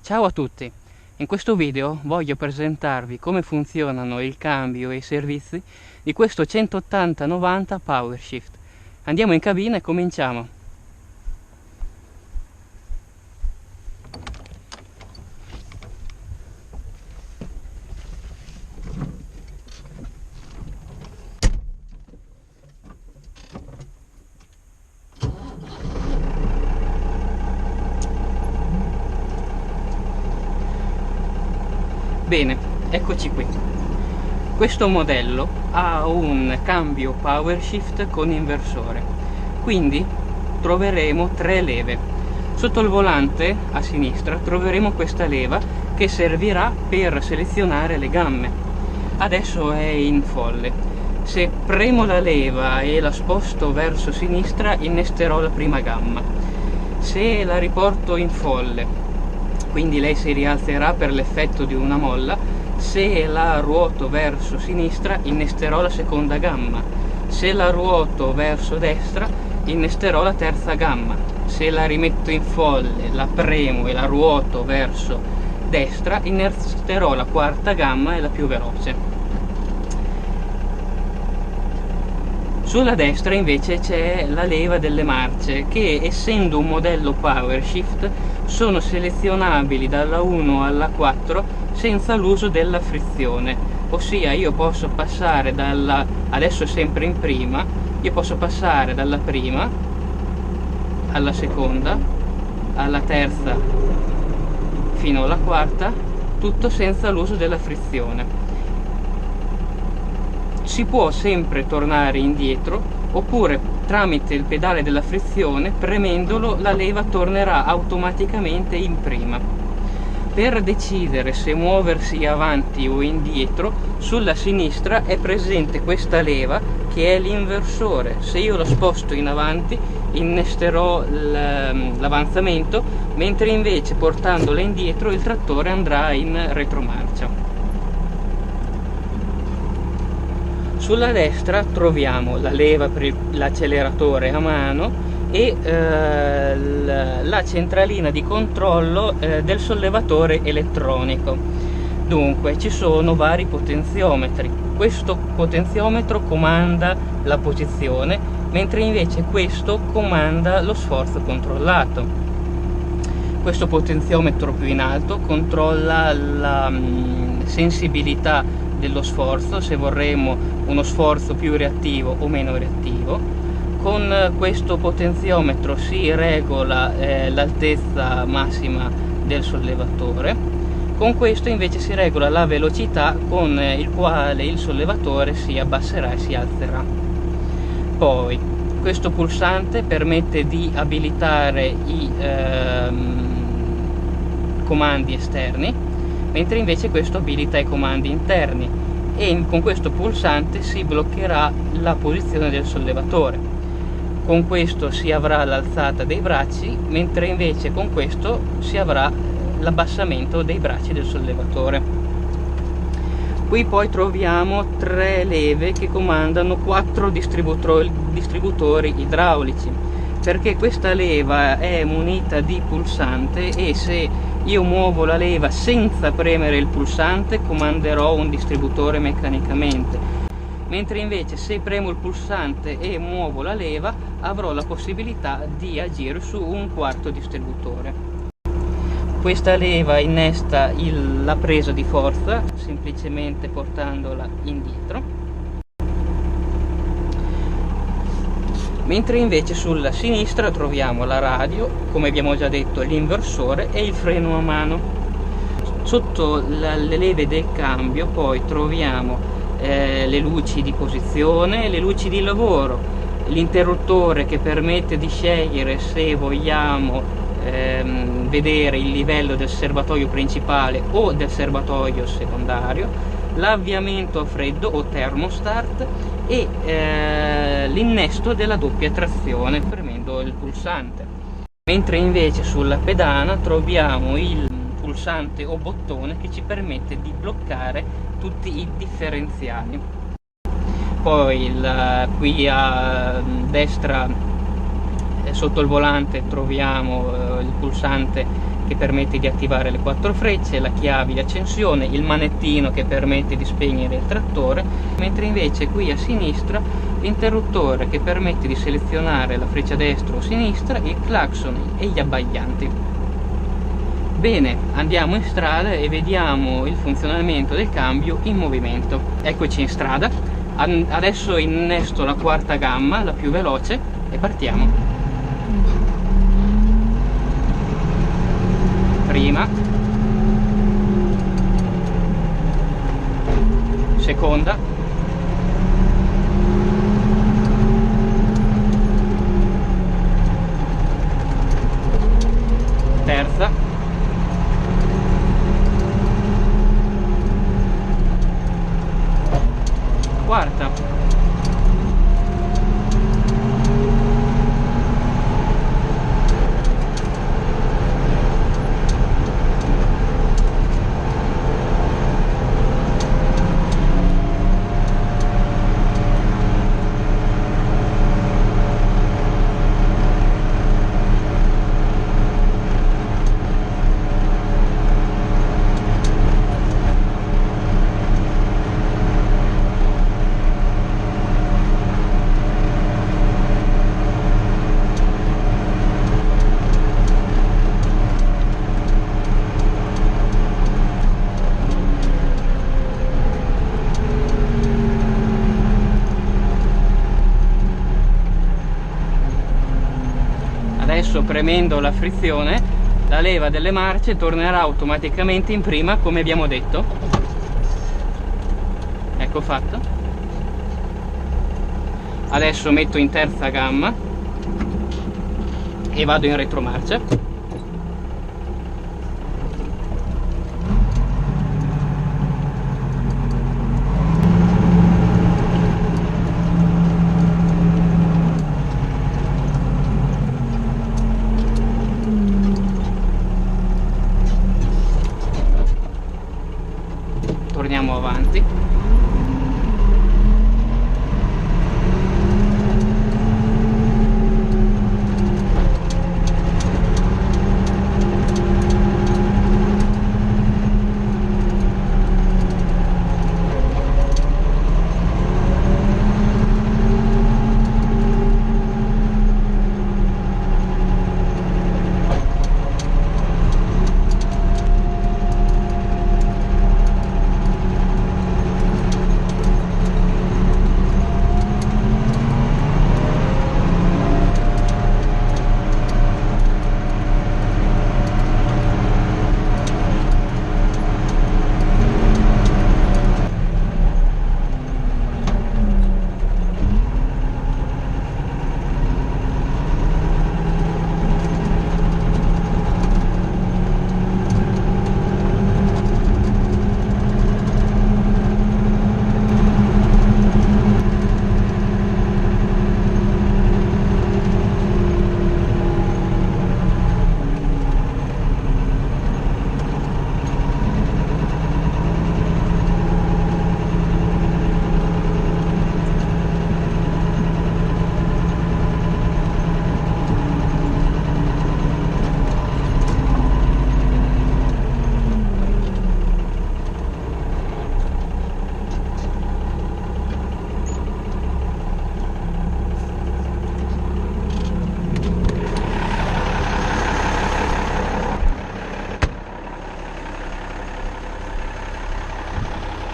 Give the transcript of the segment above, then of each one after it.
Ciao a tutti! In questo video voglio presentarvi come funzionano il cambio e i servizi di questo 180/90 PowerShift. Andiamo in cabina e cominciamo! Bene, eccoci qui. Questo modello ha un cambio PowerShift con inversore, quindi troveremo tre leve. Sotto il volante a sinistra troveremo questa leva che servirà per selezionare le gamme. Adesso è in folle. Se premo la leva e la sposto verso sinistra, innesterò la prima gamma. Se la riporto in folle, quindi lei si rialzerà per l'effetto di una molla, se la ruoto verso sinistra innesterò la seconda gamma, se la ruoto verso destra innesterò la terza gamma, se la rimetto in folle, la premo e la ruoto verso destra innesterò la quarta gamma e la più veloce. Sulla destra invece c'è la leva delle marce che, essendo un modello PowerShift, sono selezionabili dalla 1 alla 4 senza l'uso della frizione, ossia io posso passare adesso sempre in prima, io posso passare dalla prima alla seconda, alla terza fino alla quarta, tutto senza l'uso della frizione. Si può sempre tornare indietro, oppure tramite il pedale della frizione, premendolo, la leva tornerà automaticamente in prima. Per decidere se muoversi avanti o indietro, sulla sinistra è presente questa leva che è l'inversore. Se io lo sposto in avanti, innesterò l'avanzamento, mentre invece portandola indietro il trattore andrà in retromarcia. Sulla destra troviamo la leva per l'acceleratore a mano e la centralina di controllo del sollevatore elettronico. Dunque ci sono vari potenziometri. Questo potenziometro comanda la posizione, mentre invece questo comanda lo sforzo controllato. Questo potenziometro più in alto controlla la sensibilità dello sforzo, se vorremmo uno sforzo più reattivo o meno reattivo. Con questo potenziometro si regola l'altezza massima del sollevatore. Con questo invece si regola la velocità con il quale il sollevatore si abbasserà e si alzerà. Poi questo pulsante permette di abilitare i comandi esterni, mentre invece questo abilita i comandi interni, e con questo pulsante si bloccherà la posizione del sollevatore. Con questo si avrà l'alzata dei bracci, mentre invece con questo si avrà l'abbassamento dei bracci del sollevatore. Qui poi troviamo tre leve che comandano 4 distributori idraulici, perché questa leva è munita di pulsante e se io muovo la leva senza premere il pulsante comanderò un distributore meccanicamente, mentre invece se premo il pulsante e muovo la leva avrò la possibilità di agire su un quarto distributore. Questa leva innesta la presa di forza semplicemente portandola indietro, mentre invece sulla sinistra troviamo la radio, come abbiamo già detto l'inversore e il freno a mano. Sotto le leve del cambio poi troviamo le luci di posizione, le luci di lavoro, l'interruttore che permette di scegliere se vogliamo vedere il livello del serbatoio principale o del serbatoio secondario, l'avviamento a freddo o thermostat e l'innesto della doppia trazione premendo il pulsante. Mentre invece sulla pedana troviamo il pulsante o bottone che ci permette di bloccare tutti i differenziali. Poi qui a destra Sotto il volante troviamo il pulsante che permette di attivare le 4 frecce, la chiave di accensione, il manettino che permette di spegnere il trattore, mentre invece qui a sinistra l'interruttore che permette di selezionare la freccia destra o sinistra, il clacson e gli abbaglianti. Bene, andiamo in strada e vediamo il funzionamento del cambio in movimento. Eccoci in strada, adesso innesto la quarta gamma, la più veloce, e partiamo. Prima, seconda, terza, quarta. Adesso, premendo la frizione, la leva delle marce tornerà automaticamente in prima, come abbiamo detto. Ecco fatto. Adesso metto in terza gamma e vado in retromarcia. Torniamo avanti.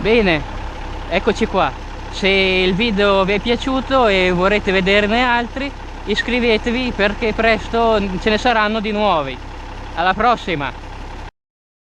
Bene, eccoci qua. Se il video vi è piaciuto e vorrete vederne altri, iscrivetevi perché presto ce ne saranno di nuovi. Alla prossima!